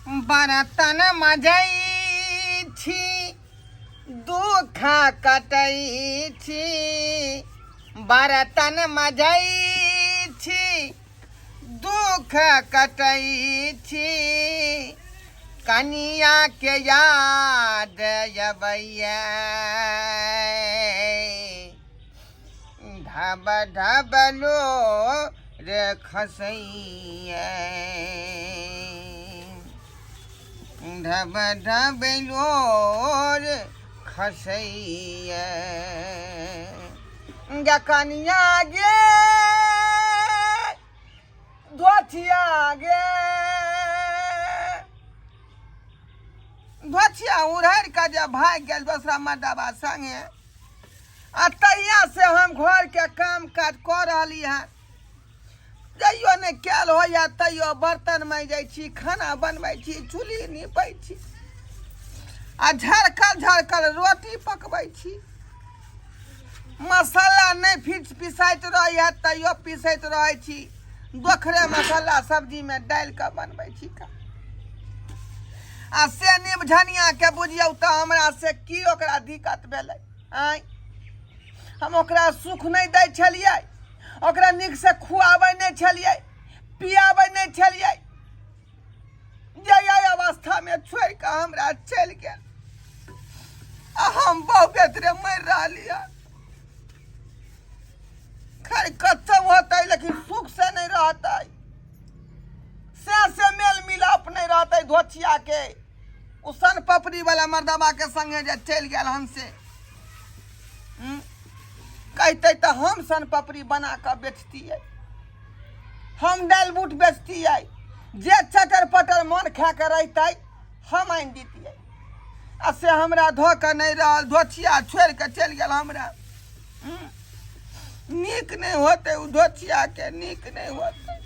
बर्तन मजई छी दुख कटई छी बर्तन मजई छी दुख कटई छी कनिया के याद अबैया ढब ढबलो रे खसैया ढब ढबलो रे खसैया कनिया गे धोतिया गे धोतिया उड़हर का जब भाग गया दूसरा मर्दबा संगे आ तहिया से हम घर के काम काज कर रही है जइयो ने कैल हो या तैयो बर्तन मांजै छी खाना बनबै छी चूल्ही नीपै छी आ झरकल झरकल रोटी पकबै छी मसाला नहीं पिसाइत रही है तैयो पिसैत रहे छी दोखरे मसाला सब्जी में डाल के बनबै छी आ से नीम धनिया के बुझियौ तो हमरा से की ओकरा दिक्कत भेलै आय हम ओकरा सुख नहीं दै छलियै ओकरा नीक से खुआबै नहीं छलियै पियाबै नहीं छलियै जे अवस्था में छोड़ के हमरा चलि गेल आ हम बहुत रे मर रहली है खैर कतौ होतै लेकिन सुख से नहीं रहतै से मेल मिलाप नहीं रहतै धोतिया के उसन पपड़ी वाला मर्दबा के संगे जे चल गेल हमसे कहते तो हम सन पपड़ी बना कर बेचतियै हम दाल बूट बेचतियै जे चटर पटर मन खा के रहते हम आनि दितियै आ से हमरा धो के नहीं रहल धोतिया छोड़ के चल गेल हमरा नीक नहीं होते उ धोतिया के नीक नहीं होते।